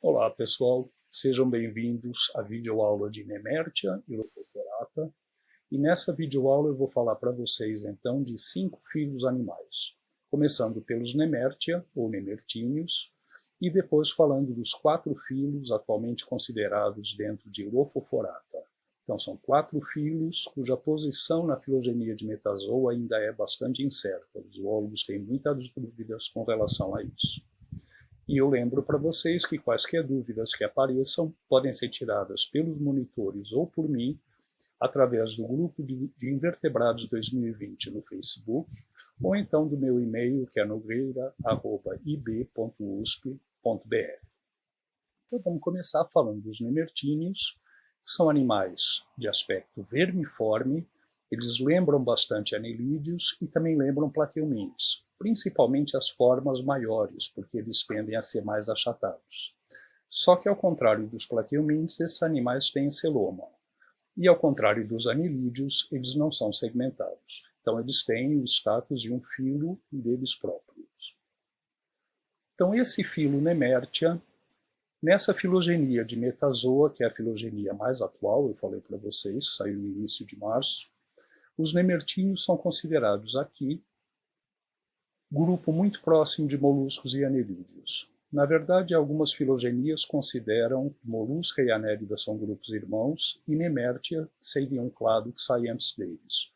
Olá pessoal, sejam bem-vindos à videoaula de Nemertia e Lophophorata. E nessa videoaula eu vou falar para vocês então de 5 filhos animais, começando pelos Nemertia ou Nemertíneos, e depois falando dos 4 filhos atualmente considerados dentro de Lophophorata. Então são 4 filhos cuja posição na filogenia de Metazoa ainda é bastante incerta. Os zoólogos têm muitas dúvidas com relação a isso. E eu lembro para vocês que quaisquer dúvidas que apareçam podem ser tiradas pelos monitores ou por mim através do grupo de Invertebrados 2020 no Facebook ou então do meu e-mail que é nogueira@ib.usp.br. Então vamos começar falando dos nemertíneos, que são animais de aspecto vermiforme. Eles lembram bastante anelídeos e também lembram plateumins, principalmente as formas maiores, porque eles tendem a ser mais achatados. Só que, ao contrário dos plateumins, esses animais têm celoma. E, ao contrário dos anelídeos, eles não são segmentados. Então, eles têm o status de um filo deles próprios. Então, esse filo Nemertia, nessa filogenia de Metazoa, que é a filogenia mais atual, eu falei para vocês, que saiu no início de março, os nemertíneos são considerados aqui grupo muito próximo de moluscos e anelídeos. Na verdade, algumas filogenias consideram que molusca e anélida são grupos irmãos e Nemertia seria um clado que sai antes deles.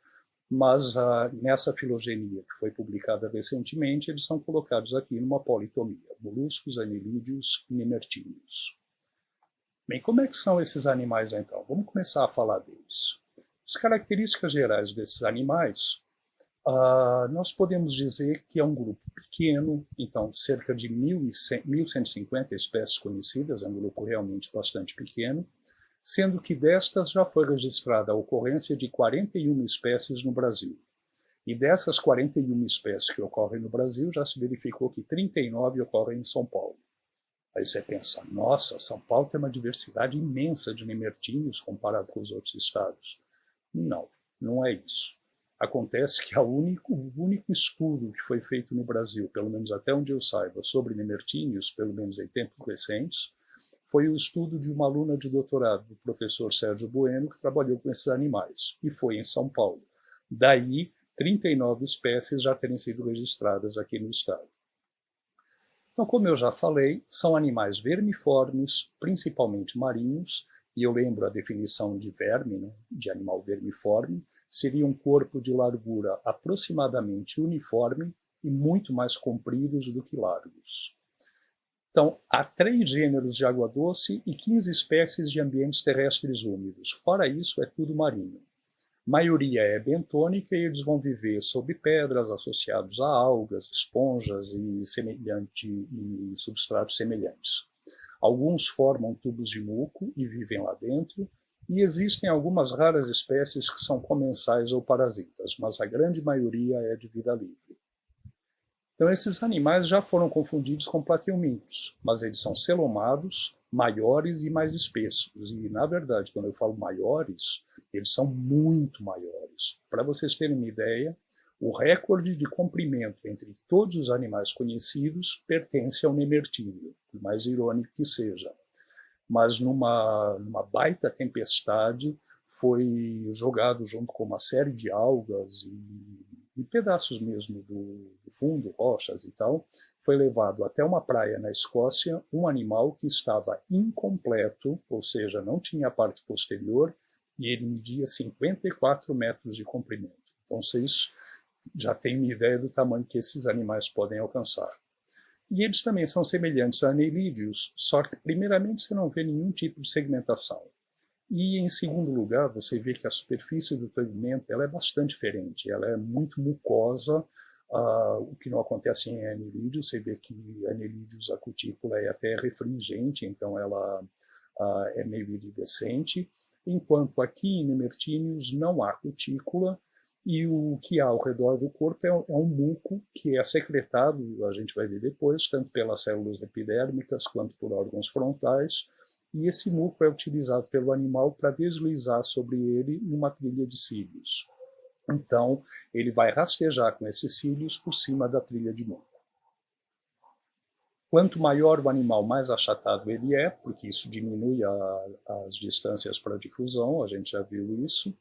Mas nessa filogenia que foi publicada recentemente, eles são colocados aqui numa politomia, moluscos, anelídeos e nemertíneos. Bem, como é que são esses animais então? Vamos começar a falar deles. As características gerais desses animais, nós podemos dizer que é um grupo pequeno, então cerca de 1.150 espécies conhecidas, é um grupo realmente bastante pequeno, sendo que destas já foi registrada a ocorrência de 41 espécies no Brasil. E dessas 41 espécies que ocorrem no Brasil, já se verificou que 39 ocorrem em São Paulo. Aí você pensa, nossa, São Paulo tem uma diversidade imensa de nemertíneos comparado com os outros estados. Não, não é isso. Acontece que o único estudo que foi feito no Brasil, pelo menos até onde eu saiba, sobre nemertíneos, pelo menos em tempos recentes, foi o estudo de uma aluna de doutorado do professor Sérgio Bueno, que trabalhou com esses animais, e foi em São Paulo. Daí, 39 espécies já terem sido registradas aqui no estado. Então, como eu já falei, são animais vermiformes, principalmente marinhos, e eu lembro a definição de verme, né, de animal vermiforme, seria um corpo de largura aproximadamente uniforme e muito mais compridos do que largos. Então, há 3 gêneros de água doce e 15 espécies de ambientes terrestres úmidos. Fora isso, é tudo marinho. A maioria é bentônica e eles vão viver sob pedras associados a algas, esponjas e substratos semelhantes. Alguns formam tubos de muco e vivem lá dentro, e existem algumas raras espécies que são comensais ou parasitas, mas a grande maioria é de vida livre. Então esses animais já foram confundidos com plateumintos, mas eles são celomados, maiores e mais espessos. E, na verdade, quando eu falo maiores, eles são muito maiores. Para vocês terem uma ideia, o recorde de comprimento entre todos os animais conhecidos pertence ao nemertíneo, por mais irônico que seja. Mas numa baita tempestade foi jogado junto com uma série de algas e pedaços mesmo do fundo, rochas e tal, foi levado até uma praia na Escócia um animal que estava incompleto, ou seja, não tinha a parte posterior, e ele media 54 metros de comprimento. Então vocês já têm uma ideia do tamanho que esses animais podem alcançar. E eles também são semelhantes a anelídeos, só que primeiramente você não vê nenhum tipo de segmentação. E em segundo lugar, você vê que a superfície do pavimento ela é bastante diferente, ela é muito mucosa, o que não acontece em anelídeos. Você vê que anelídeos a cutícula é até refringente, então ela é meio iridescente, enquanto aqui em nemertíneos não há cutícula, e o que há ao redor do corpo é um muco que é secretado, a gente vai ver depois, tanto pelas células epidérmicas quanto por órgãos frontais, e esse muco é utilizado pelo animal para deslizar sobre ele numa trilha de cílios. Então, ele vai rastejar com esses cílios por cima da trilha de muco. Quanto maior o animal, mais achatado ele é, porque isso diminui as distâncias para difusão, a gente já viu isso.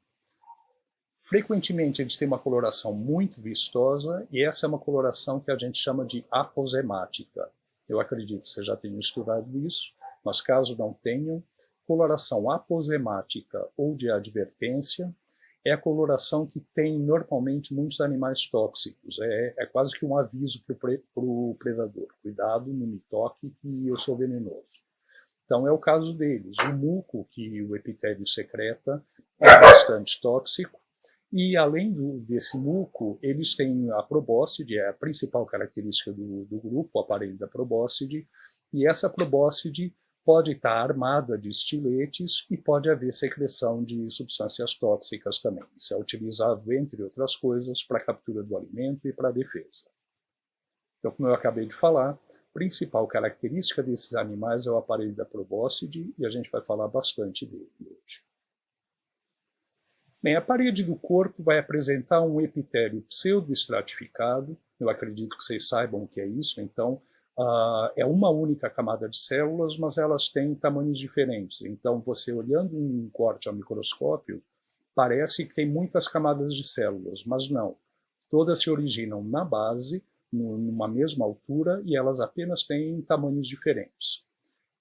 Frequentemente eles têm uma coloração muito vistosa, e essa é uma coloração que a gente chama de aposemática. Eu acredito que vocês já tenham estudado isso, mas caso não tenham, coloração aposemática ou de advertência é a coloração que tem normalmente muitos animais tóxicos. É quase que um aviso para o predador. Cuidado, não me toque que eu sou venenoso. Então é o caso deles. O muco que o epitélio secreta é bastante tóxico. E além desse muco, eles têm a probóscide, é a principal característica do grupo, o aparelho da probóscide, e essa probóscide pode estar armada de estiletes e pode haver secreção de substâncias tóxicas também. Isso é utilizado, entre outras coisas, para a captura do alimento e para a defesa. Então, como eu acabei de falar, a principal característica desses animais é o aparelho da probóscide, e a gente vai falar bastante dele hoje. Bem, a parede do corpo vai apresentar um epitélio pseudoestratificado. Eu acredito que vocês saibam o que é isso. Então, é uma única camada de células, mas elas têm tamanhos diferentes. Então, você olhando um corte ao microscópio, parece que tem muitas camadas de células, mas não. Todas se originam na base, numa mesma altura, e elas apenas têm tamanhos diferentes.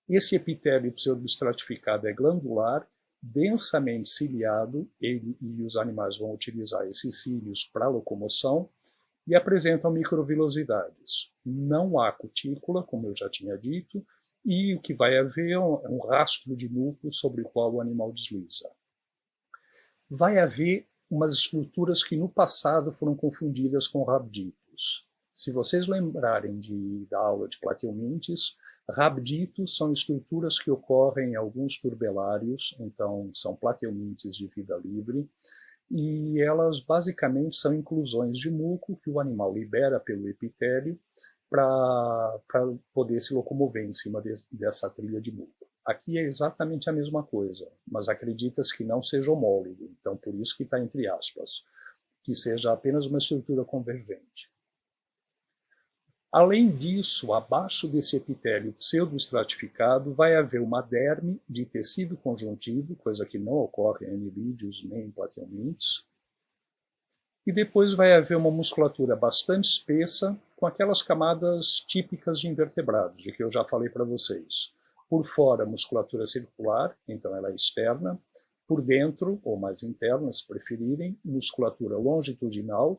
Esse epitélio pseudoestratificado é glandular, densamente ciliado, e os animais vão utilizar esses cílios para locomoção, e apresentam microvilosidades. Não há cutícula, como eu já tinha dito, e o que vai haver é um rastro de núcleo sobre o qual o animal desliza. Vai haver umas estruturas que no passado foram confundidas com rabditos. Se vocês lembrarem da aula de plateumintes, rabditos são estruturas que ocorrem em alguns turbelários, então são plateumintes de vida livre, e elas basicamente são inclusões de muco que o animal libera pelo epitélio para poder se locomover em cima dessa trilha de muco. Aqui é exatamente a mesma coisa, mas acredita-se que não seja homólogo, então por isso que está entre aspas, que seja apenas uma estrutura convergente. Além disso, abaixo desse epitélio pseudoestratificado vai haver uma derme de tecido conjuntivo, coisa que não ocorre em anelídeos nem em plateumintes. E depois vai haver uma musculatura bastante espessa, com aquelas camadas típicas de invertebrados, de que eu já falei para vocês. Por fora, musculatura circular, então ela é externa. Por dentro, ou mais interna, se preferirem, musculatura longitudinal.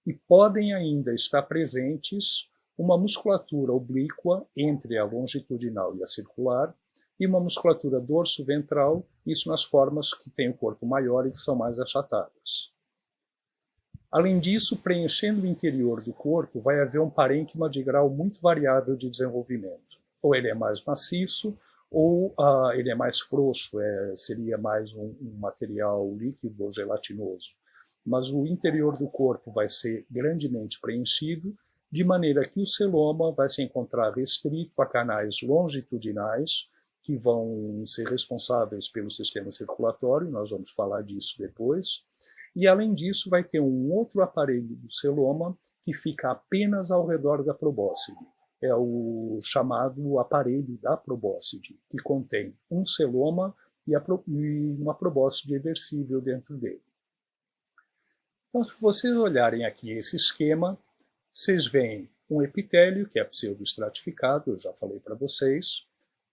E podem ainda estar presentes uma musculatura oblíqua entre a longitudinal e a circular, e uma musculatura dorso-ventral, isso nas formas que têm o corpo maior e que são mais achatadas. Além disso, preenchendo o interior do corpo, vai haver um parênquima de grau muito variável de desenvolvimento. Ou ele é mais maciço, ou ele é mais frouxo, seria mais um material líquido ou gelatinoso. Mas o interior do corpo vai ser grandemente preenchido, de maneira que o celoma vai se encontrar restrito a canais longitudinais, que vão ser responsáveis pelo sistema circulatório, nós vamos falar disso depois, e além disso vai ter um outro aparelho do celoma que fica apenas ao redor da probóscide. É o chamado aparelho da probóscide, que contém um celoma e uma probóscide reversível dentro dele. Então, se vocês olharem aqui esse esquema, vocês veem um epitélio, que é pseudoestratificado, eu já falei para vocês.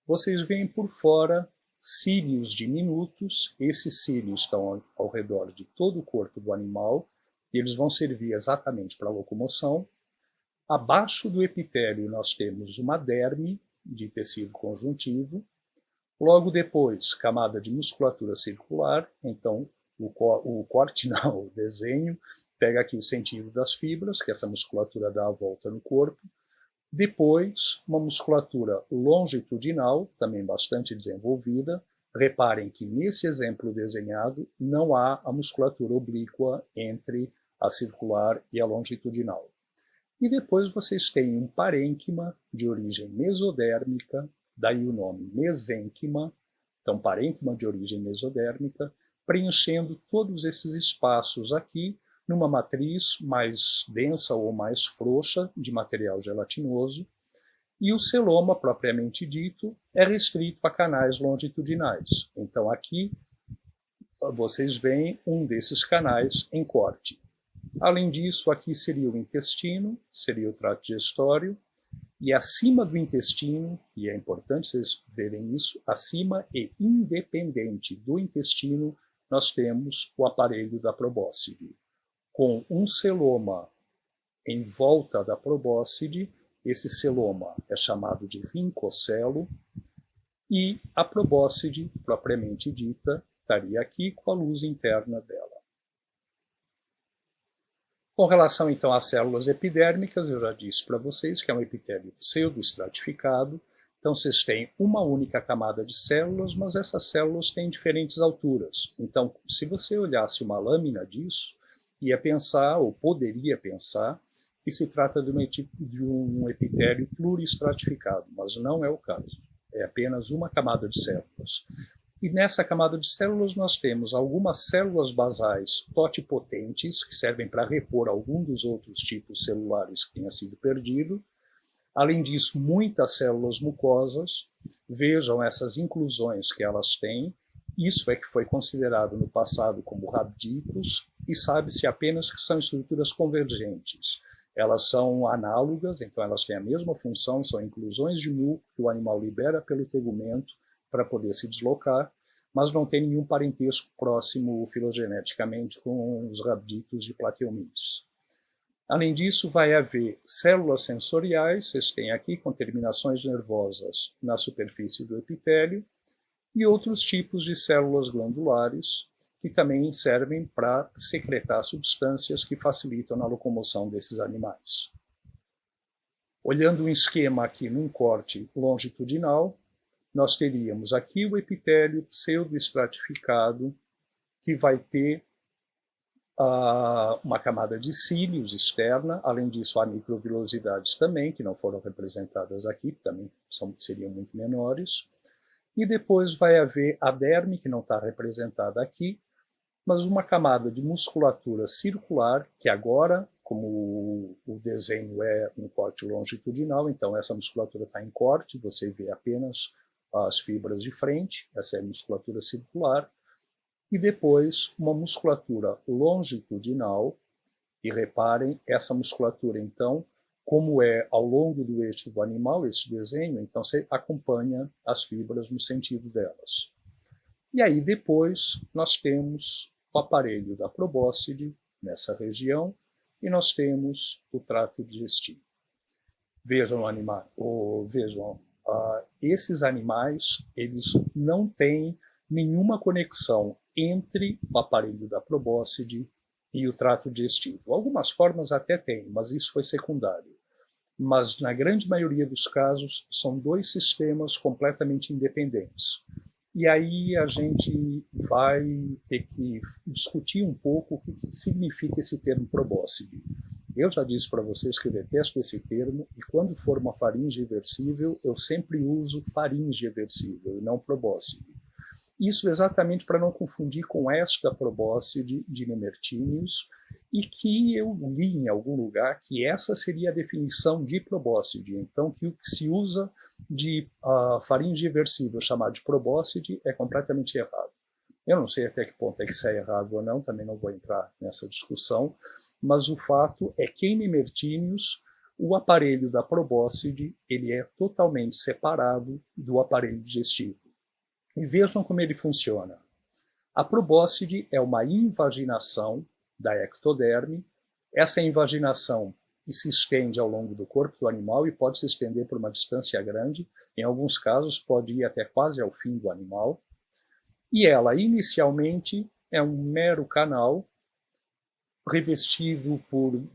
Vocês veem por fora cílios diminutos. Esses cílios estão ao redor de todo o corpo do animal e eles vão servir exatamente para a locomoção. Abaixo do epitélio nós temos uma derme de tecido conjuntivo. Logo depois, camada de musculatura circular. Então, o corte não, o desenho, pega aqui o sentido das fibras, que essa musculatura dá a volta no corpo. Depois, uma musculatura longitudinal, também bastante desenvolvida. Reparem que nesse exemplo desenhado não há a musculatura oblíqua entre a circular e a longitudinal. E depois vocês têm um parênquima de origem mesodérmica, daí o nome mesênquima, então parênquima de origem mesodérmica, preenchendo todos esses espaços aqui, numa matriz mais densa ou mais frouxa de material gelatinoso, E o celoma, propriamente dito, é restrito a canais longitudinais. Então aqui vocês veem um desses canais em corte. Além disso, aqui seria o intestino, seria o trato digestório, e acima do intestino, e é importante vocês verem isso, acima e independente do intestino, nós temos o aparelho da probóscide, com um celoma em volta da probóscide. Esse celoma é chamado de rincocelo, e a probóscide, propriamente dita, estaria aqui com a luz interna dela. Com relação, então, às células epidérmicas, eu já disse para vocês que é um epitélio pseudoestratificado. Então, vocês têm uma única camada de células, mas essas células têm diferentes alturas. Então, se você olhasse uma lâmina disso, ia pensar, ou poderia pensar, que se trata de um epitélio pluriestratificado, mas não é o caso. É apenas uma camada de células. E nessa camada de células nós temos algumas células basais totipotentes, que servem para repor algum dos outros tipos celulares que tenha sido perdido. Além disso, muitas células mucosas. Vejam essas inclusões que elas têm. Isso é que foi considerado no passado como rabdículos, e sabe-se apenas que são estruturas convergentes. Elas são análogas, então elas têm a mesma função, são inclusões de muco que o animal libera pelo tegumento para poder se deslocar, mas não tem nenhum parentesco próximo filogeneticamente com os rabdículos de Plateomydes. Além disso, vai haver células sensoriais, vocês têm aqui com terminações nervosas na superfície do epitélio, e outros tipos de células glandulares, que também servem para secretar substâncias que facilitam a locomoção desses animais. Olhando um esquema aqui num corte longitudinal, nós teríamos aqui o epitélio pseudoestratificado, que vai ter uma camada de cílios externa. Além disso, há microvilosidades também, que não foram representadas aqui, também seriam muito menores. E depois vai haver a derme, que não está representada aqui, mas uma camada de musculatura circular, que agora, como o desenho é um corte longitudinal, então essa musculatura está em corte, você vê apenas as fibras de frente, essa é a musculatura circular, e depois uma musculatura longitudinal, e reparem, essa musculatura, então, como é ao longo do eixo do animal, esse desenho, então você acompanha as fibras no sentido delas. E aí depois nós temos o aparelho da probóscide nessa região, e nós temos o trato digestivo. Vejam, esses animais, eles não têm nenhuma conexão entre o aparelho da probóscide e o trato digestivo. Algumas formas até têm, mas isso foi secundário. Mas na grande maioria dos casos são dois sistemas completamente independentes. E aí a gente vai ter que discutir um pouco o que significa esse termo probóscide. Eu já disse para vocês que eu detesto esse termo, e quando for uma faringe reversível, eu sempre uso faringe reversível e não probóscide. Isso exatamente para não confundir com esta probóscide de Nemertinius, e que eu li em algum lugar que essa seria a definição de probóscide. Então, que o que se usa de faringe reversível chamado de probóscide é completamente errado. Eu não sei até que ponto é que isso é errado ou não, também não vou entrar nessa discussão, mas o fato é que em Nemertinius o aparelho da probóscide ele é totalmente separado do aparelho digestivo. E vejam como ele funciona. A probóscide é uma invaginação da ectoderme. Essa invaginação se estende ao longo do corpo do animal e pode se estender por uma distância grande. Em alguns casos pode ir até quase ao fim do animal. E ela inicialmente é um mero canal revestido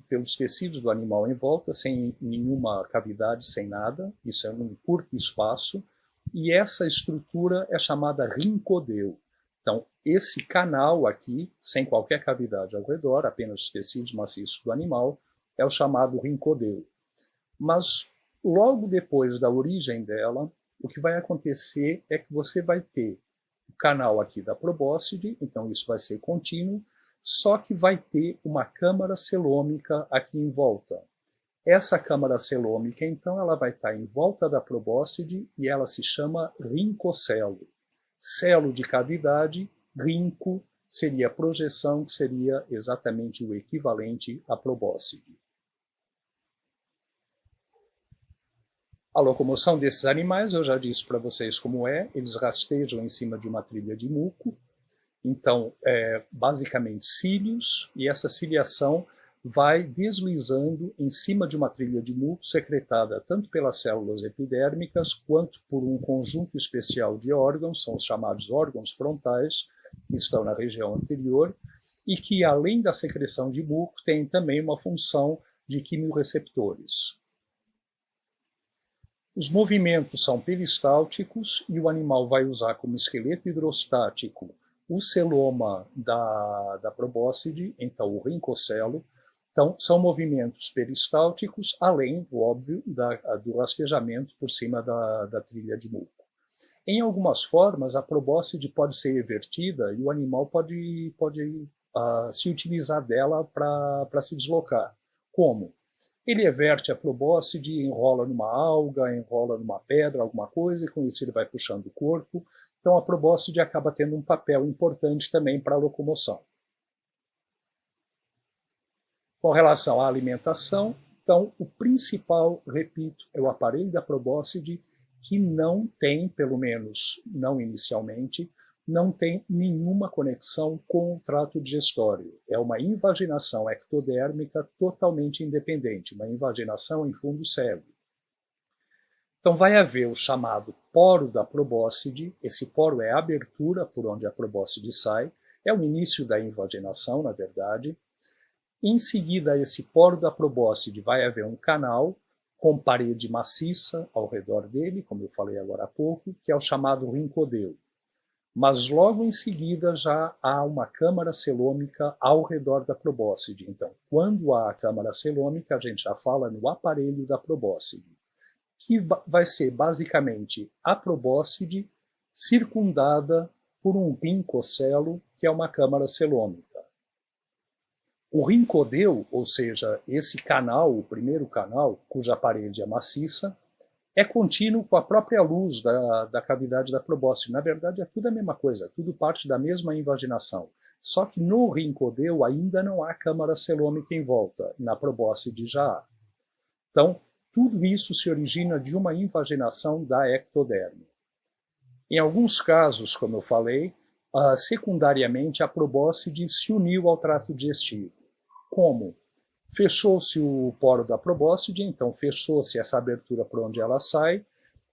pelos tecidos do animal em volta, sem nenhuma cavidade, sem nada. Isso é num curto espaço. E essa estrutura é chamada rincodeu. Então, esse canal aqui, sem qualquer cavidade ao redor, apenas os tecidos maciços do animal, é o chamado rincodeu. Mas, logo depois da origem dela, o que vai acontecer é que você vai ter o canal aqui da probóscide, então isso vai ser contínuo, só que vai ter uma câmara celômica aqui em volta. Essa câmara celômica, então, ela vai estar em volta da probóscide e ela se chama rincocelo. Celo de cavidade, rinco seria a projeção, que seria exatamente o equivalente à probóscide. A locomoção desses animais, eu já disse para vocês como é, eles rastejam em cima de uma trilha de muco, então, basicamente cílios, e essa ciliação vai deslizando em cima de uma trilha de muco secretada tanto pelas células epidérmicas quanto por um conjunto especial de órgãos, são os chamados órgãos frontais, que estão na região anterior, e que, além da secreção de muco, tem também uma função de quimiorreceptores. Os movimentos são peristálticos e o animal vai usar como esqueleto hidrostático o celoma da probóscide, então o rincocelo. Então, são movimentos peristálticos, além, óbvio, do rastejamento por cima da trilha de muco. Em algumas formas, a probóscide pode ser evertida e o animal pode se utilizar dela para se deslocar. Como? Ele everte a probóscide, enrola numa alga, enrola numa pedra, alguma coisa, e com isso ele vai puxando o corpo. Então a probóscide acaba tendo um papel importante também para a locomoção. Com relação à alimentação, então o principal, repito, é o aparelho da probóscide, que não tem, pelo menos não inicialmente, não tem nenhuma conexão com o trato digestório. É uma invaginação ectodérmica totalmente independente, uma invaginação em fundo cego. Então vai haver o chamado poro da probóscide, esse poro é a abertura por onde a probóscide sai, é o início da invaginação, na verdade. Em seguida a esse poro da probóscide vai haver um canal com parede maciça ao redor dele, como eu falei agora há pouco, que é o chamado rincodeu. Mas logo em seguida já há uma câmara celômica ao redor da probóscide. Então, quando há a câmara celômica, a gente já fala no aparelho da probóscide, que vai ser basicamente a probóscide circundada por um rincocelo, que é uma câmara celômica. O rincodeu, ou seja, esse canal, o primeiro canal, cuja parede é maciça, é contínuo com a própria luz da cavidade da probóscide. Na verdade, é tudo a mesma coisa, tudo parte da mesma invaginação. Só que no rincodeu ainda não há câmara celômica em volta, na probóscide já há. Então, tudo isso se origina de uma invaginação da ectoderme. Em alguns casos, como eu falei, secundariamente a probóscide se uniu ao trato digestivo. Como? Fechou-se o poro da probóscide, então fechou-se essa abertura por onde ela sai,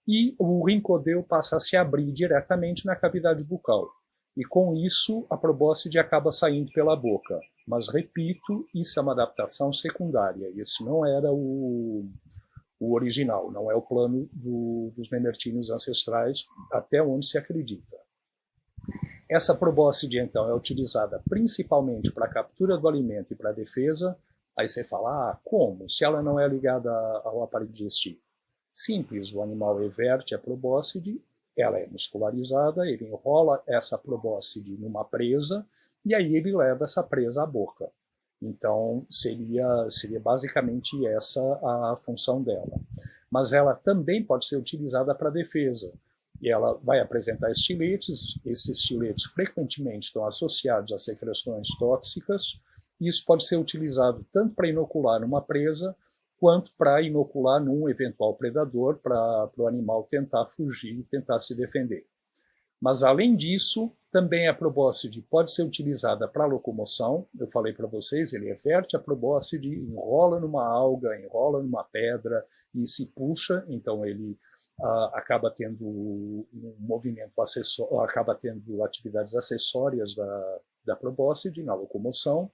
e o rincodeu passa a se abrir diretamente na cavidade bucal. E com isso a probóscide acaba saindo pela boca. Mas, repito, isso é uma adaptação secundária. Esse não era o original, não é o plano dos nemertíneos ancestrais, até onde se acredita. Essa probóscide, então, é utilizada principalmente para a captura do alimento e para a defesa. Aí você fala, como? Se ela não é ligada ao aparelho digestivo? Simples, o animal everte a probóscide, ela é muscularizada, ele enrola essa probóscide numa presa, e aí ele leva essa presa à boca. Então, seria basicamente essa a função dela. Mas ela também pode ser utilizada para defesa. E ela vai apresentar estiletes, esses estiletes frequentemente estão associados a secreções tóxicas, e isso pode ser utilizado tanto para inocular numa presa, quanto para inocular num eventual predador, para o animal tentar fugir e tentar se defender. Mas, além disso, também a probóscide pode ser utilizada para locomoção. Eu falei para vocês, ele everte a probóscide, enrola numa alga, enrola numa pedra e se puxa, então ele acaba tendo um movimento acessório, acaba tendo atividades acessórias da probóscide na locomoção.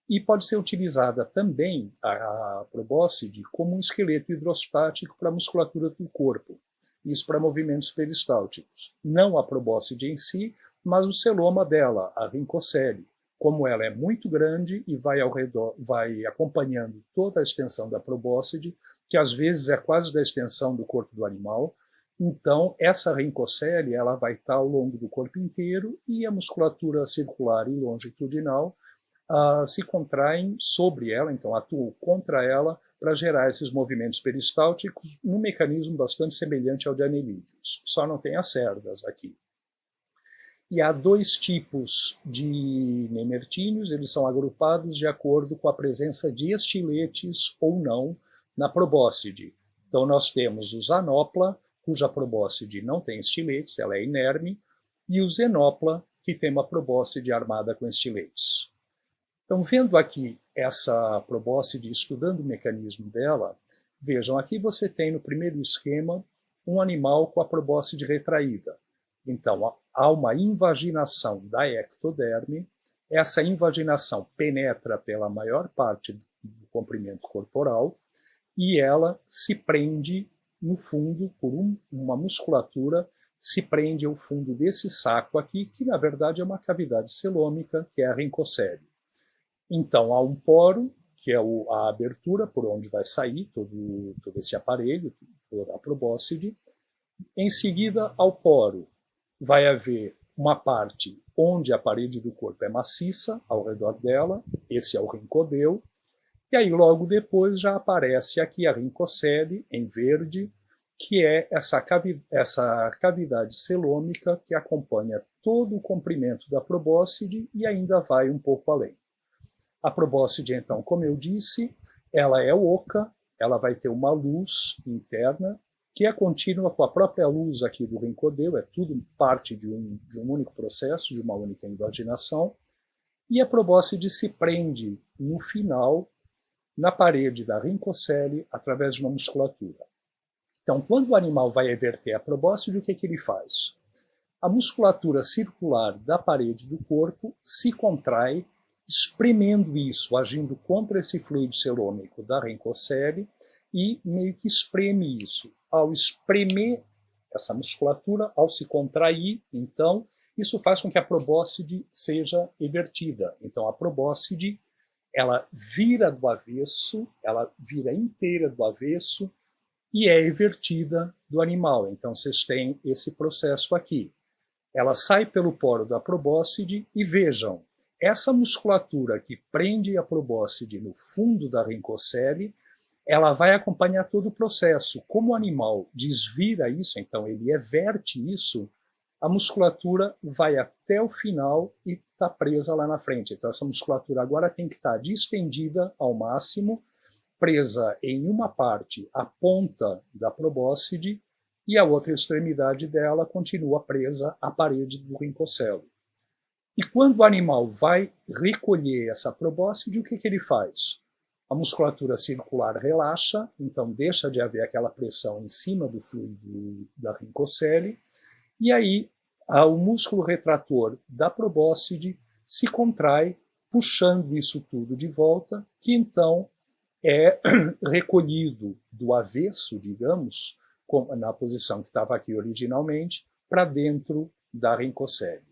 E pode ser utilizada também a probóscide como um esqueleto hidrostático para a musculatura do corpo. Isso para movimentos peristálticos. Não a probóscide em si, mas o celoma dela, a rincocele. Como ela é muito grande e vai ao redor, vai acompanhando toda a extensão da probóscide, que às vezes é quase da extensão do corpo do animal. Então, essa rincocele ela vai estar ao longo do corpo inteiro e a musculatura circular e longitudinal se contraem sobre ela, então atuam contra ela para gerar esses movimentos peristálticos num mecanismo bastante semelhante ao de anelídeos. Só não tem as cerdas aqui. E há dois tipos de nemertíneos, eles são agrupados de acordo com a presença de estiletes ou não na probóscide. Então nós temos o Zanopla, cuja probóscide não tem estiletes, ela é inerme, e o Xenopla, que tem uma probóscide armada com estiletes. Então, vendo aqui essa probóscide, estudando o mecanismo dela, vejam, aqui você tem no primeiro esquema um animal com a probóscide retraída. Então, há uma invaginação da ectoderme, essa invaginação penetra pela maior parte do comprimento corporal e ela se prende no fundo por uma musculatura, se prende ao fundo desse saco aqui, que na verdade é uma cavidade celômica, que é a rincocele. Então há um poro, que é a abertura por onde vai sair todo esse aparelho, toda a probóscide. Em seguida, ao poro, vai haver uma parte onde a parede do corpo é maciça, ao redor dela, esse é o rincodeu, e aí logo depois já aparece aqui a rincocele, em verde, que é essa cavidade celômica que acompanha todo o comprimento da probóscide e ainda vai um pouco além. A probóscide, então, como eu disse, ela é oca, ela vai ter uma luz interna, que é contínua com a própria luz aqui do rincodeu, é tudo parte de um único processo, de uma única invaginação, e a probóscide se prende no final, na parede da rincocele, através de uma musculatura. Então, quando o animal vai everter a probóscide, o que ele faz? A musculatura circular da parede do corpo se contrai, espremendo isso, agindo contra esse fluido celômico da rincocele e meio que espreme isso. Ao espremer essa musculatura, ao se contrair, então, isso faz com que a probóscide seja evertida. Então, a probóscide, ela vira do avesso, ela vira inteira do avesso, e é evertida do animal. Então, vocês têm esse processo aqui. Ela sai pelo poro da probóscide e vejam, essa musculatura que prende a probóscide no fundo da rincocele, ela vai acompanhar todo o processo. Como o animal desvira isso, então ele everte isso, a musculatura vai até o final e está presa lá na frente. Então, essa musculatura agora tem que estar distendida ao máximo, presa em uma parte, a ponta da probóscide, e a outra extremidade dela continua presa à parede do rincocelo. E quando o animal vai recolher essa probóscide, o que ele faz? A musculatura circular relaxa, então deixa de haver aquela pressão em cima do fluido da rincocele, e aí o músculo retrator da probóscide se contrai, puxando isso tudo de volta, que então é recolhido do avesso, digamos, na posição que estava aqui originalmente, para dentro da rincocele.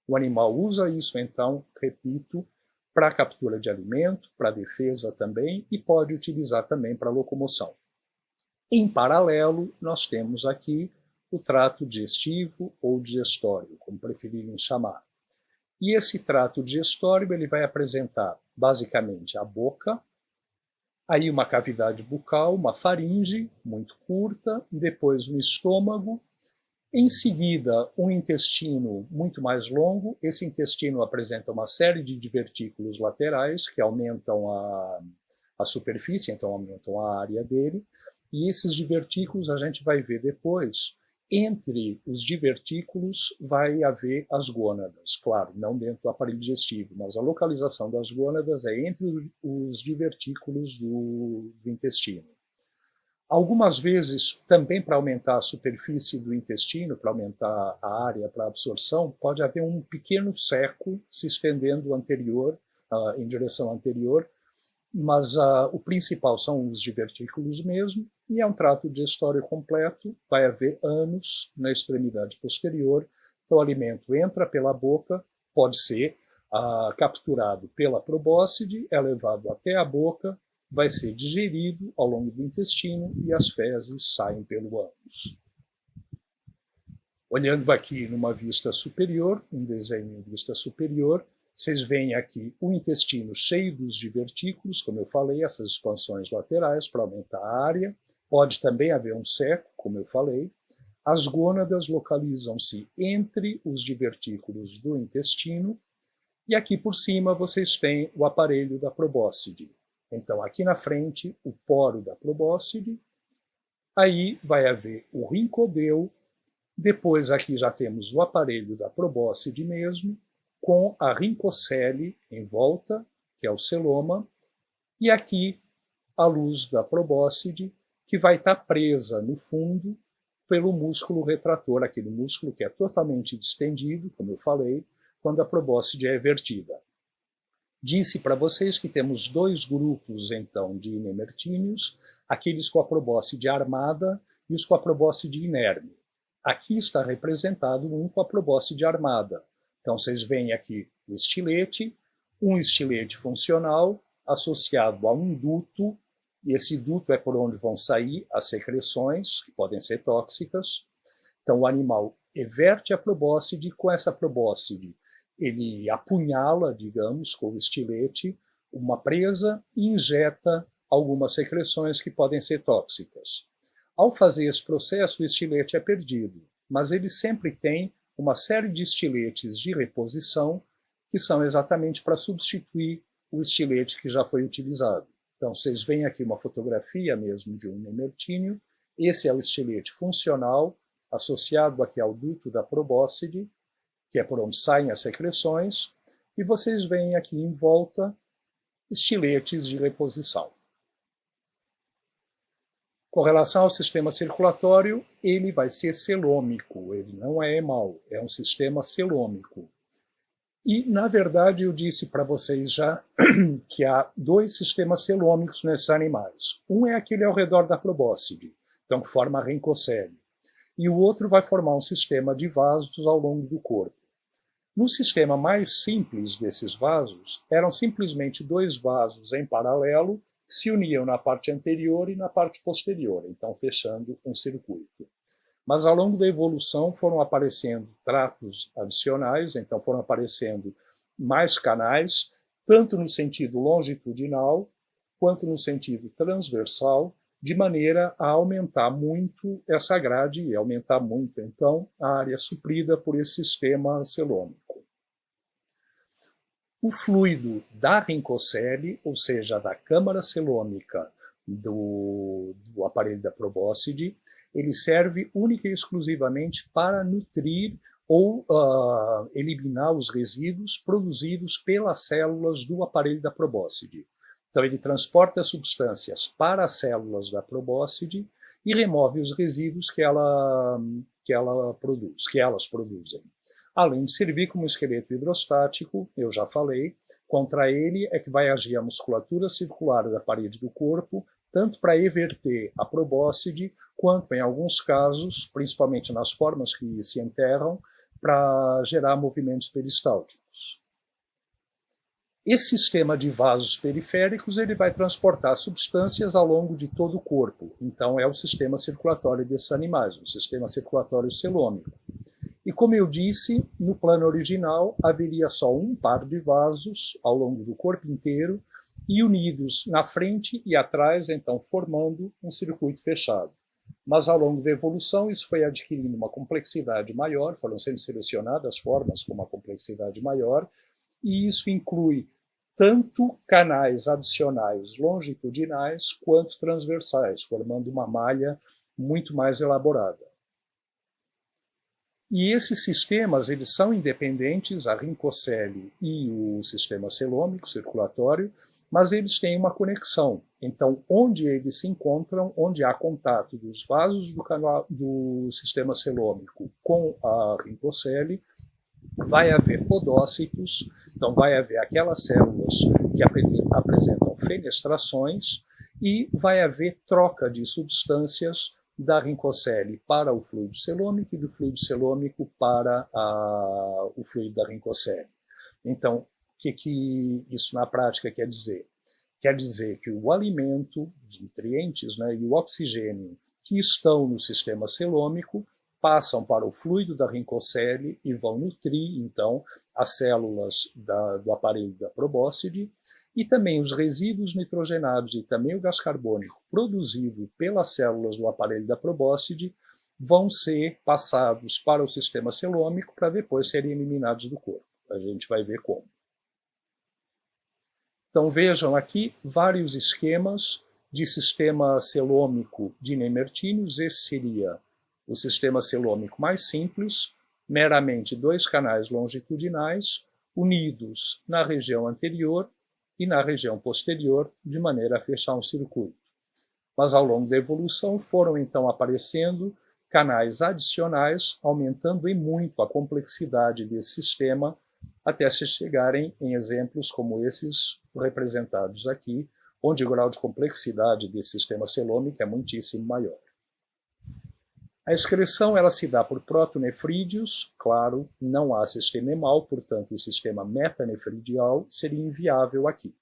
O animal usa isso, então, repito, para captura de alimento, para defesa também, e pode utilizar também para locomoção. Em paralelo, nós temos aqui o trato digestivo ou digestório, como preferirem chamar. E esse trato digestório ele vai apresentar, basicamente, a boca, aí uma cavidade bucal, uma faringe muito curta, depois um estômago, em seguida um intestino muito mais longo. Esse intestino apresenta uma série de divertículos laterais que aumentam a superfície, então aumentam a área dele, e esses divertículos a gente vai ver depois. Entre os divertículos vai haver as gônadas, claro, não dentro do aparelho digestivo, mas a localização das gônadas é entre os divertículos do intestino. Algumas vezes, também para aumentar a superfície do intestino, para aumentar a área para absorção, pode haver um pequeno seco se estendendo anterior, em direção anterior, mas o principal são os divertículos mesmo, e é um trato digestório completo, vai haver ânus na extremidade posterior, então o alimento entra pela boca, pode ser capturado pela probóscide, é levado até a boca, vai ser digerido ao longo do intestino e as fezes saem pelo ânus. Olhando aqui numa vista superior, um desenho em vista superior, Vocês veem aqui o intestino cheio dos divertículos, como eu falei, essas expansões laterais para aumentar a área. Pode também haver um seco, como eu falei. As gônadas localizam-se entre os divertículos do intestino. E aqui por cima vocês têm o aparelho da probóscide. Então, aqui na frente, o poro da probóscide. Aí vai haver o rincodeu. Depois aqui já temos o aparelho da probóscide mesmo, com a rincocele em volta, que é o celoma, e aqui a luz da probóscide, que vai estar presa no fundo pelo músculo retrator, aquele músculo que é totalmente distendido, como eu falei, quando a probóscide é vertida. Disse para vocês que temos dois grupos, então, de nemertíneos, aqueles com a probóscide armada e os com a probóscide inerme. Aqui está representado um com a probóscide armada. Então, vocês veem aqui o estilete, um estilete funcional associado a um duto, e esse duto é por onde vão sair as secreções, que podem ser tóxicas. Então, o animal everte a probóscide, com essa probóscide ele apunhala, digamos, com o estilete, uma presa e injeta algumas secreções que podem ser tóxicas. Ao fazer esse processo, o estilete é perdido, mas ele sempre tem uma série de estiletes de reposição que são exatamente para substituir o estilete que já foi utilizado. Então, vocês veem aqui uma fotografia mesmo de um nemertíneo. Esse é o estilete funcional, associado aqui ao duto da probóscide, que é por onde saem as secreções, e vocês veem aqui em volta estiletes de reposição. Com relação ao sistema circulatório, ele vai ser celômico, ele não é hemal, é um sistema celômico. E, na verdade, eu disse para vocês já que há dois sistemas celômicos nesses animais. Um é aquele ao redor da probóscide, então que forma a rincocele, e o outro vai formar um sistema de vasos ao longo do corpo. No sistema mais simples desses vasos, eram simplesmente dois vasos em paralelo que se uniam na parte anterior e na parte posterior, então fechando um circuito. Mas ao longo da evolução foram aparecendo tratos adicionais, então foram aparecendo mais canais, tanto no sentido longitudinal quanto no sentido transversal, de maneira a aumentar muito essa grade e aumentar muito, então, a área suprida por esse sistema celômico. O fluido da rincocele, ou seja, da câmara celômica do aparelho da probóscide, ele serve única e exclusivamente para nutrir ou eliminar os resíduos produzidos pelas células do aparelho da probóscide. Então, ele transporta as substâncias para as células da probóscide e remove os resíduos que elas produzem. Além de servir como esqueleto hidrostático, eu já falei, contra ele é que vai agir a musculatura circular da parede do corpo, tanto para everter a probóscide, quanto, em alguns casos, principalmente nas formas que se enterram, para gerar movimentos peristálticos. Esse sistema de vasos periféricos ele vai transportar substâncias ao longo de todo o corpo. Então, é o sistema circulatório desses animais, o sistema circulatório celômico. E como eu disse, no plano original haveria só um par de vasos ao longo do corpo inteiro e unidos na frente e atrás, então formando um circuito fechado. Mas ao longo da evolução isso foi adquirindo uma complexidade maior, foram sendo selecionadas formas com uma complexidade maior, e isso inclui tanto canais adicionais longitudinais quanto transversais, formando uma malha muito mais elaborada. E esses sistemas eles são independentes, a rincocele e o sistema celômico circulatório, mas eles têm uma conexão. Então, onde eles se encontram, onde há contato dos vasos do sistema celômico com a rincocele, vai haver podócitos, então vai haver aquelas células que apresentam fenestrações e vai haver troca de substâncias da rincocele para o fluido celômico e do fluido celômico para o fluido da rincocele. Então, o que isso na prática quer dizer? Quer dizer que o alimento, os nutrientes, né, e o oxigênio que estão no sistema celômico passam para o fluido da rincocele e vão nutrir, então, as células do aparelho da probóscide, e também os resíduos nitrogenados e também o gás carbônico produzido pelas células do aparelho da probóscide vão ser passados para o sistema celômico para depois serem eliminados do corpo. A gente vai ver como. Então vejam aqui vários esquemas de sistema celômico de Nemertíneos. Esse seria o sistema celômico mais simples, meramente 2 canais longitudinais unidos na região anterior e na região posterior, de maneira a fechar um circuito. Mas ao longo da evolução foram então aparecendo canais adicionais, aumentando em muito a complexidade desse sistema, até se chegarem em exemplos como esses representados aqui, onde o grau de complexidade desse sistema celômico é muitíssimo maior. A excreção ela se dá por protonefrídeos, claro, não há sistema hemal, portanto o sistema metanefridial seria inviável aqui.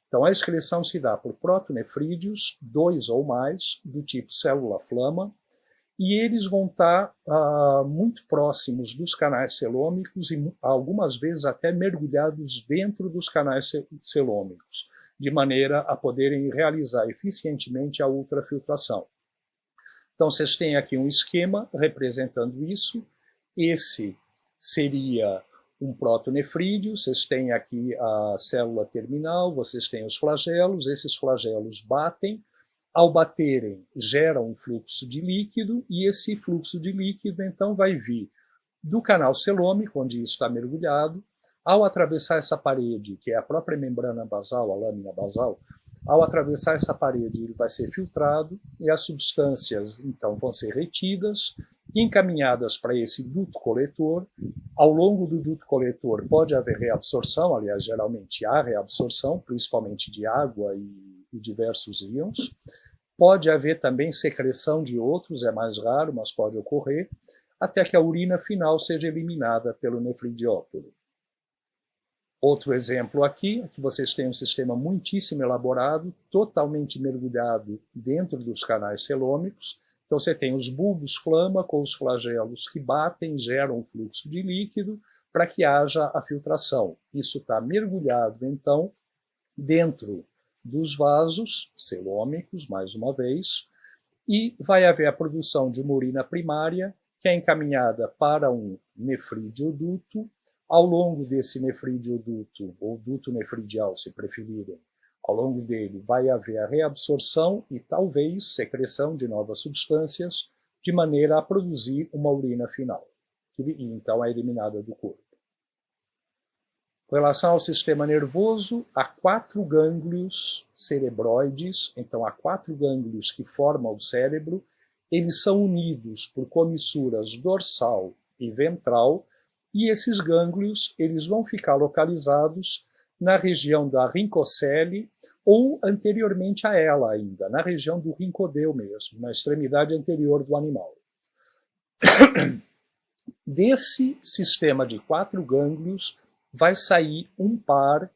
Então a excreção se dá por protonefrídeos, 2 ou mais, do tipo célula-flama, e eles vão estar muito próximos dos canais celômicos e algumas vezes até mergulhados dentro dos canais celômicos, de maneira a poderem realizar eficientemente a ultrafiltração. Então vocês têm aqui um esquema representando isso. Esse seria um protonefrídeo, vocês têm aqui a célula terminal, vocês têm os flagelos, esses flagelos batem, ao baterem geram um fluxo de líquido, e esse fluxo de líquido então vai vir do canal celômico, onde isso está mergulhado, ao atravessar essa parede, que é a própria membrana basal, a lâmina basal, ao atravessar essa parede ele vai ser filtrado e as substâncias então vão ser retidas e encaminhadas para esse duto coletor. Ao longo do duto coletor pode haver reabsorção, aliás, geralmente há reabsorção, principalmente de água e diversos íons. Pode haver também secreção de outros, é mais raro, mas pode ocorrer, até que a urina final seja eliminada pelo nefridiópolo. Outro exemplo aqui vocês têm um sistema muitíssimo elaborado, totalmente mergulhado dentro dos canais celômicos. Então você tem os bulbos flama com os flagelos que batem, geram um fluxo de líquido para que haja a filtração. Isso está mergulhado, então, dentro dos vasos celômicos, mais uma vez, e vai haver a produção de uma urina primária que é encaminhada para um nefridioduto. Ao longo desse nefridioduto, ou duto nefridial, se preferirem, ao longo dele vai haver a reabsorção e talvez secreção de novas substâncias, de maneira a produzir uma urina final, que então é eliminada do corpo. Com relação ao sistema nervoso, há 4 gânglios cerebroides, então há 4 gânglios que formam o cérebro, eles são unidos por comissuras dorsal e ventral, e esses gânglios eles vão ficar localizados na região da rincocele ou anteriormente a ela ainda, na região do rincodeu mesmo, na extremidade anterior do animal. Desse sistema de 4 gânglios vai sair um par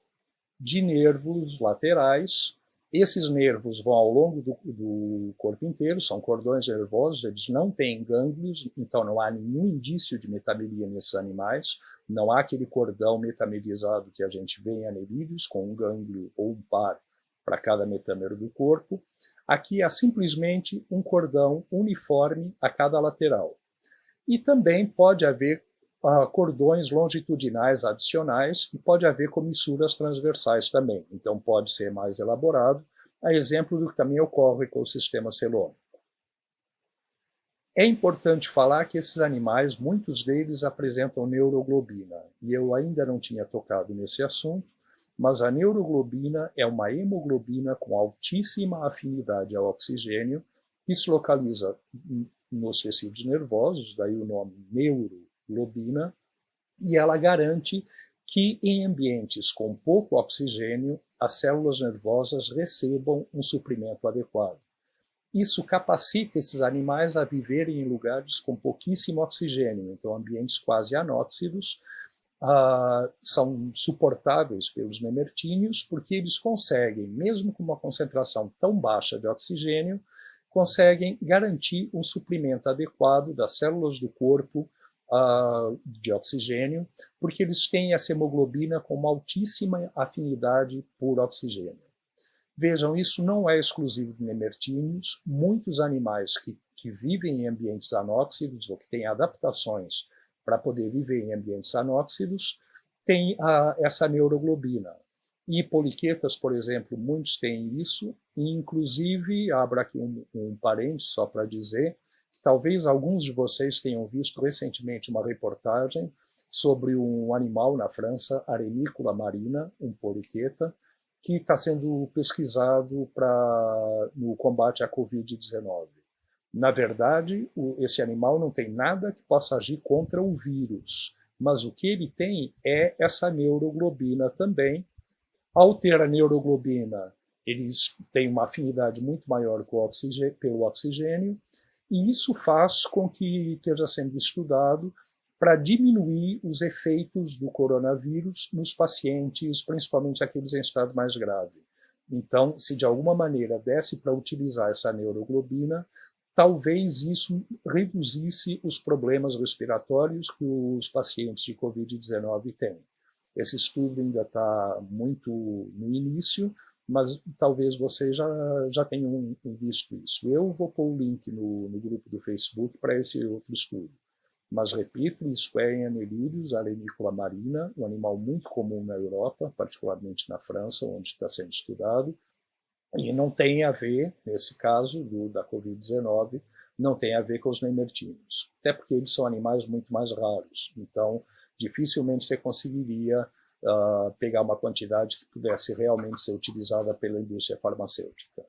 de nervos laterais. Esses nervos vão ao longo do corpo inteiro, são cordões nervosos, eles não têm gânglios, então não há nenhum indício de metamelia nesses animais, não há aquele cordão metamelizado que a gente vê em anelídeos, com um gânglio ou um par para cada metâmero do corpo. Aqui há simplesmente um cordão uniforme a cada lateral. E também pode haver cordões longitudinais adicionais e pode haver comissuras transversais também. Então pode ser mais elaborado, a exemplo do que também ocorre com o sistema celômico. É importante falar que esses animais, muitos deles apresentam neuroglobina, e eu ainda não tinha tocado nesse assunto, mas a neuroglobina é uma hemoglobina com altíssima afinidade ao oxigênio, que se localiza nos tecidos nervosos, daí o nome neuroglobina, e ela garante que em ambientes com pouco oxigênio, as células nervosas recebam um suprimento adequado. Isso capacita esses animais a viverem em lugares com pouquíssimo oxigênio, então ambientes quase anóxidos são suportáveis pelos nemertíneos, porque eles conseguem, mesmo com uma concentração tão baixa de oxigênio, conseguem garantir um suprimento adequado das células do corpo de oxigênio, porque eles têm essa hemoglobina com uma altíssima afinidade por oxigênio. Vejam, isso não é exclusivo de nemertíneos. Muitos animais que vivem em ambientes anóxidos ou que têm adaptações para poder viver em ambientes anóxidos têm essa neuroglobina. E poliquetas, por exemplo, muitos têm isso, e inclusive, abro aqui um parênteses só para dizer que talvez alguns de vocês tenham visto recentemente uma reportagem sobre um animal na França, Arenícula marina, um poliqueta, que está sendo pesquisado no combate à Covid-19. Na verdade, esse animal não tem nada que possa agir contra o vírus, mas o que ele tem é essa neuroglobina também. Ao ter a neuroglobina, eles têm uma afinidade muito maior pelo oxigênio, e isso faz com que esteja sendo estudado para diminuir os efeitos do coronavírus nos pacientes, principalmente aqueles em estado mais grave. Então, se de alguma maneira desse para utilizar essa neuroglobina, talvez isso reduzisse os problemas respiratórios que os pacientes de Covid-19 têm. Esse estudo ainda está muito no início, mas talvez vocês já tenham visto isso. Eu vou pôr o link no grupo do Facebook para esse outro estudo. Mas, repito, isso é em anelídeos, Arenícula marina, um animal muito comum na Europa, particularmente na França, onde está sendo estudado, e não tem a ver, nesse caso da Covid-19, não tem a ver com os nemertíneos, até porque eles são animais muito mais raros, então dificilmente você conseguiria pegar uma quantidade que pudesse realmente ser utilizada pela indústria farmacêutica.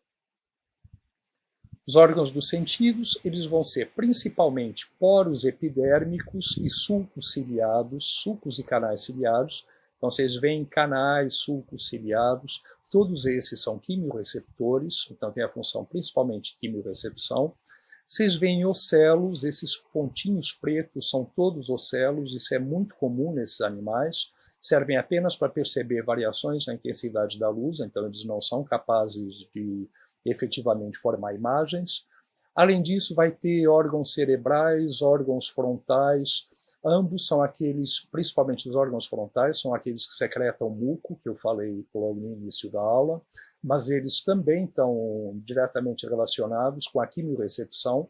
Os órgãos dos sentidos, eles vão ser principalmente poros epidérmicos e sulcos ciliados, sulcos e canais ciliados. Então vocês veem canais, sulcos ciliados, todos esses são quimiorreceptores, então tem a função principalmente de quimiorrecepção. Vocês veem ocelos, esses pontinhos pretos são todos ocelos, isso é muito comum nesses animais, servem apenas para perceber variações na intensidade da luz, então eles não são capazes de efetivamente formar imagens. Além disso, vai ter órgãos cerebrais, órgãos frontais, ambos são aqueles, principalmente os órgãos frontais, são aqueles que secretam muco, que eu falei logo no início da aula, mas eles também estão diretamente relacionados com a quimiorrecepção.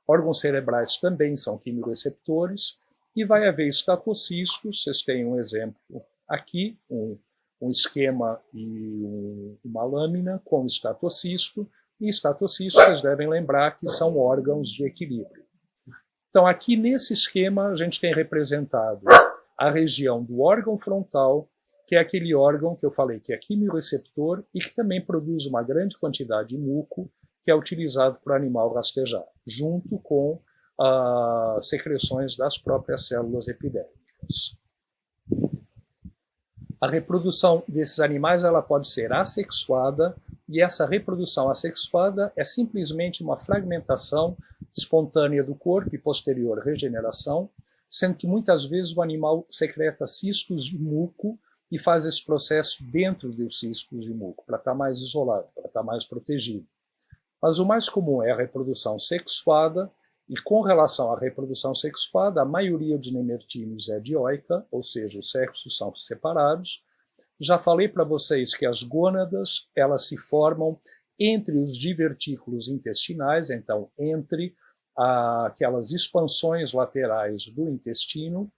Órgãos cerebrais também são quimiorreceptores, e vai haver estatocistos, vocês têm um exemplo aqui, um esquema e uma lâmina com estatocisto, e estatocistos, vocês devem lembrar que são órgãos de equilíbrio. Então, aqui nesse esquema, a gente tem representado a região do órgão frontal, que é aquele órgão que eu falei que é quimiorreceptor e que também produz uma grande quantidade de muco, que é utilizado para o animal rastejar, junto com as secreções das próprias células epidérmicas. A reprodução desses animais ela pode ser assexuada, e essa reprodução assexuada é simplesmente uma fragmentação espontânea do corpo e posterior regeneração, sendo que muitas vezes o animal secreta cistos de muco e faz esse processo dentro dos cistos de muco, para estar mais isolado, para estar mais protegido. Mas o mais comum é a reprodução sexuada, e com relação à reprodução sexuada, a maioria dos nemertíneos é dioica, ou seja, os sexos são separados. Já falei para vocês que as gônadas elas se formam entre os divertículos intestinais, então entre aquelas expansões laterais do intestino,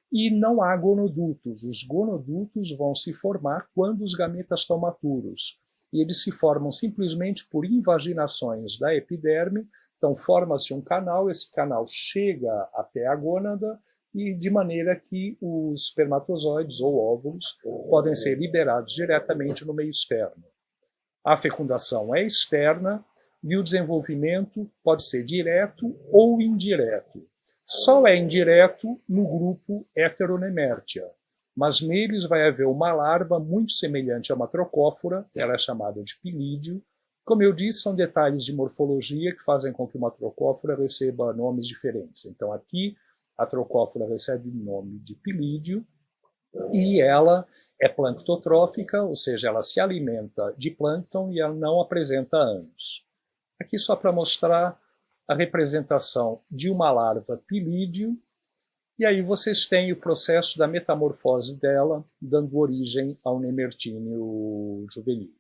e não há gonodutos. Os gonodutos vão se formar quando os gametas estão maturos, e eles se formam simplesmente por invaginações da epiderme. Então forma-se um canal, esse canal chega até a gônada, e de maneira que os espermatozoides ou óvulos podem ser liberados diretamente no meio externo. A fecundação é externa e o desenvolvimento pode ser direto ou indireto. Só é indireto no grupo Heteronemertia, mas neles vai haver uma larva muito semelhante a uma trocófora, ela é chamada de pilídeo. Como eu disse, são detalhes de morfologia que fazem com que uma trocófora receba nomes diferentes. Então aqui a trocófora recebe o nome de pilídeo e ela é planctotrófica, ou seja, ela se alimenta de plâncton e ela não apresenta ânus. Aqui só para mostrar a representação de uma larva pilídeo, e aí vocês têm o processo da metamorfose dela, dando origem ao Nemertíneo juvenil.